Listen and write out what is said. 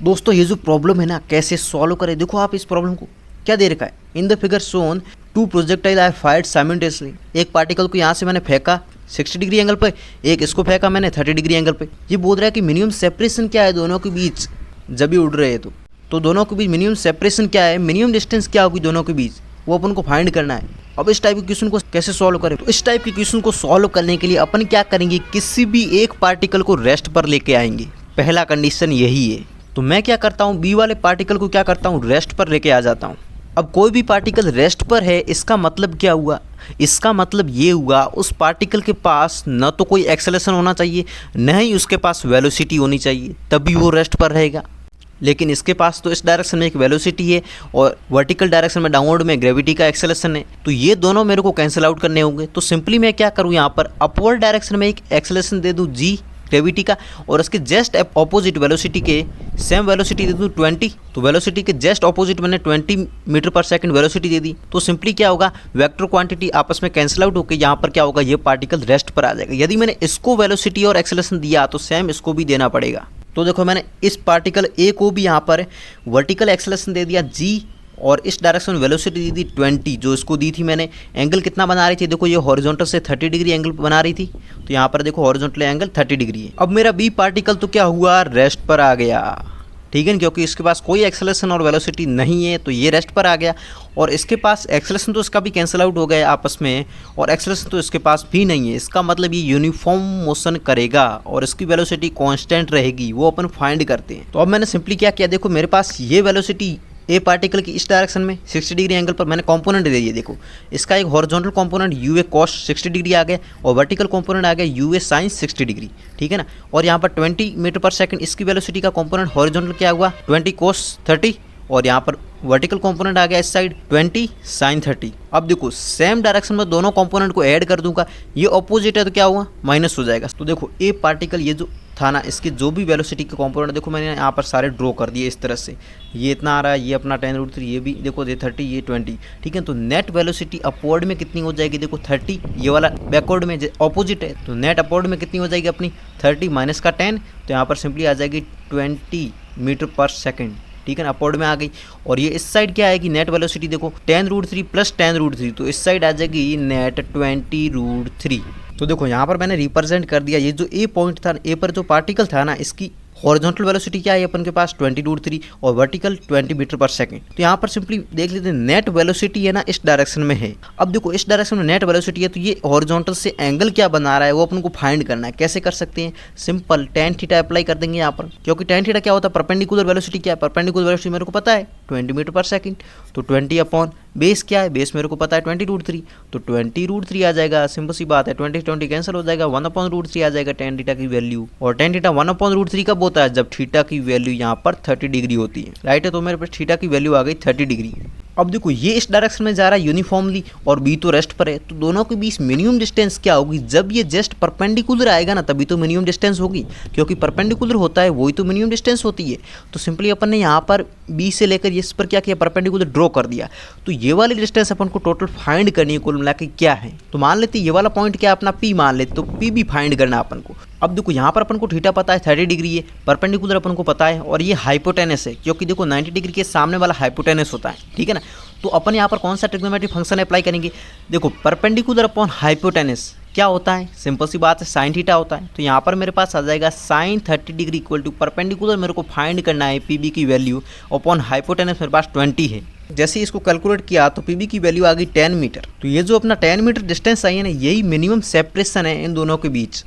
दोस्तों ये जो प्रॉब्लम है ना, कैसे सॉल्व करें, देखो आप इस प्रॉब्लम को क्या दे रखा है। In the figure shown two projectile I fired simultaneously. एक पार्टिकल को यहाँ से मैंने फेंका 60 डिग्री एंगल पे, एक इसको फेंका मैंने 30 डिग्री एंगल पे। ये बोल रहा है कि मिनिमम सेपरेशन क्या है दोनों के बीच जब भी उड़ रहे हैं तो दोनों के बीच मिनिमम सेपरेशन क्या है, मिनिमम डिस्टेंस क्या होगी दोनों के बीच, वो अपन को फाइंड करना है। अब इस टाइप के क्वेश्चन को कैसे सॉल्व करें, तो इस टाइप के क्वेश्चन को सॉल्व करने के लिए अपन क्या करेंगे, किसी भी एक पार्टिकल को रेस्ट पर लेके आएंगे। पहला कंडीशन यही है। तो मैं क्या करता हूँ, बी वाले पार्टिकल को क्या करता हूँ, रेस्ट पर लेके आ जाता हूँ। अब कोई भी पार्टिकल रेस्ट पर है, इसका मतलब क्या हुआ, इसका मतलब ये हुआ उस पार्टिकल के पास न तो कोई एक्सेलरेशन होना चाहिए, न ही उसके पास वेलोसिटी होनी चाहिए, तभी वो रेस्ट पर रहेगा। लेकिन इसके पास तो इस डायरेक्शन में एक वेलोसिटी है और वर्टिकल डायरेक्शन में डाउनवर्ड में ग्रेविटी का एक्सेलरेशन है, तो ये दोनों मेरे को कैंसिल आउट करने होंगे। तो सिंपली मैं क्या करूँ, यहाँ पर अपवर्ड डायरेक्शन में एक एक्सेलरेशन दे दूँ जी ग्रेविटी का, और उसके जस्ट ऑपोजिट वेलोसिटी के सेम वेलोसिटी दे दूँ 20। तो वेलोसिटी के जस्ट ऑपोजिट मैंने 20 मीटर पर सेकंड वेलोसिटी दे दी। तो सिंपली क्या होगा, वेक्टर क्वांटिटी आपस में कैंसिल आउट होकर यहाँ पर क्या होगा, ये पार्टिकल रेस्ट पर आ जाएगा। यदि मैंने इसको वेलोसिटी और एक्सेलरेशन दिया तो सेम इसको भी देना पड़ेगा। तो देखो मैंने इस पार्टिकल ए को भी यहाँ पर वर्टिकल एक्सेलरेशन दे दिया जी, और इस डायरेक्शन में वेलोसिटी दी थी 20, जो इसको दी थी मैंने। एंगल कितना बना रही थी, देखो ये हॉरिजॉन्टल से 30 डिग्री एंगल बना रही थी, तो यहाँ पर देखो हॉरिजॉन्टल एंगल 30 डिग्री है। अब मेरा बी पार्टिकल तो क्या हुआ, रेस्ट पर आ गया, ठीक है, क्योंकि इसके पास कोई एक्सेलरेशन और वेलोसिटी नहीं है, तो ये रेस्ट पर आ गया। और इसके पास एक्सेलरेशन तो इसका भी कैंसिल आउट हो गया आपस में, और एक्सेलरेशन तो इसके पास भी नहीं है। इसका मतलब ये यूनिफॉर्म मोशन करेगा और इसकी वेलोसिटी कांस्टेंट रहेगी, वो अपन फाइंड करते हैं। तो अब मैंने सिंपली क्या किया, देखो मेरे पास ये वेलोसिटी ए पार्टिकल की इस डायरेक्शन में 60 डिग्री एंगल पर मैंने कंपोनेंट दे दिए। देखो इसका एक horizontal component u a cos 60 degree आ गया, और वर्टिकल कंपोनेंट आ गया यू ए साइन 60 डिग्री, ठीक है ना। और यहाँ पर 20 मीटर पर सेकंड इसकी वेलोसिटी का कंपोनेंट हॉरिजॉन्टल क्या हुआ 20 कोस 30, और यहाँ पर वर्टिकल कंपोनेंट आ गया इस साइड 20 साइन 30। अब देखो सेम डायरेक्शन में दोनों कंपोनेंट को ऐड कर दूंगा, ये ऑपोजिट है तो क्या हुआ, माइनस हो जाएगा। तो देखो ए पार्टिकल ये जो था ना, इसके जो भी वेलोसिटी के कंपोनेंट देखो मैंने यहाँ पर सारे ड्रॉ कर दिए इस तरह से। ये इतना आ रहा है, ये अपना 10√3, ये भी देखो ये 30, ये 20, ठीक है। तो नेट वेलोसिटी अपवर्ड में कितनी हो जाएगी, देखो 30, ये वाला बैकवर्ड में ऑपोजिट है, तो नेट अपवर्ड में कितनी हो जाएगी अपनी 30 माइनस का 10, तो यहाँ पर सिंपली आ जाएगी 20 मीटर पर सेकेंड, ठीक है ना, अपवर्ड में आ गई। और ये इस साइड क्या आएगी, नेट वेलोसिटी देखो 10√3 प्लस 10√3, तो इस साइड आ जाएगी नेट 20√3। तो देखो यहाँ पर मैंने रिप्रेजेंट कर दिया, ये जो ए पॉइंट था, ए पर जो पार्टिकल था ना, इसकी हॉरिजॉन्टल वेलोसिटी क्या है अपन के पास 20√3 और वर्टिकल 20 मीटर पर सेकंड। तो यहाँ पर सिंपली देख लेते हैं नेट वेलोसिटी है ना इस डायरेक्शन में है। अब देखो इस डायरेक्शन में नेट वेलोसिटी है, तो ये हॉरिजॉन्टल से एंगल क्या बना रहा है वो अपन को फाइंड करना है। कैसे कर सकते हैं, सिंपल tan थीटा अप्लाई कर देंगे यहाँ पर, क्योंकि tan थीटा क्या होता है, परपेंडिकुलर वेलोसिटी क्या है, परपेंडिकुलर वेलोसिटी मेरे को पता है 20 मीटर पर सेकंड, तो 20 अपॉन बेस क्या है, बेस मेरे को पता है 20√3, तो 20√3 आ जाएगा। सिंपल सी बात है, 20 कैंसिल हो जाएगा, 1/√3 आ जाएगा tan थीटा की वैल्यू। और tan थीटा 1/√3 कब होता है, जब थीटा की वैल्यू यहाँ पर 30 डिग्री होती है, राइट है। तो मेरे पास थीटा की वैल्यू आ गई 30 डिग्री। अब देखो ये इस डायरेक्शन में जा रहा है यूनिफॉर्मली, और बी तो रेस्ट पर है, तो दोनों के बीच मिनिमम डिस्टेंस क्या होगी, जब ये जस्ट परपेंडिकुलर आएगा ना तभी तो मिनिमम डिस्टेंस होगी, क्योंकि परपेंडिकुलर होता है वही तो मिनिमम डिस्टेंस होती है। तो सिंपली अपन ने यहाँ पर बी से लेकर इस पर क्या किया, परपेंडिकुलर ड्रॉ कर दिया। तो ये वाली डिस्टेंस अपन को टोटल फाइंड करनी है, कुल मिला के क्या है। तो मान लेते ये वाला पॉइंट क्या अपना पी मान लेते, तो पी भी फाइंड करना अपन को। अब देखो यहाँ पर अपन को थीटा पता है 30 डिग्री है, परपेंडिकुलर अपन को पता है, और ये हाइपोटेनस है, क्योंकि देखो 90 डिग्री के सामने वाला हाइपोटेनस होता है, ठीक है ना। तो अपन यहाँ पर कौन सा ट्रिग्नोमेट्रिक फंक्शन अप्लाई करेंगे, देखो परपेंडिकुलर अपॉन हाइपोटेनस क्या होता है, सिंपल सी बात है साइन थीटा होता है। तो यहाँ पर मेरे पास आ जाएगा sine 30 degree equal to perpendicular मेरे को फाइंड करना है पीबी की वैल्यू, अपॉन हाइपोटेनस मेरे पास 20 है। जैसे इसको कैलकुलेट किया तो पीबी की वैल्यू आ गई 10 मीटर। तो ये जो अपना 10 मीटर डिस्टेंस आई है ना, यही मिनिमम सेपरेशन है इन दोनों के बीच।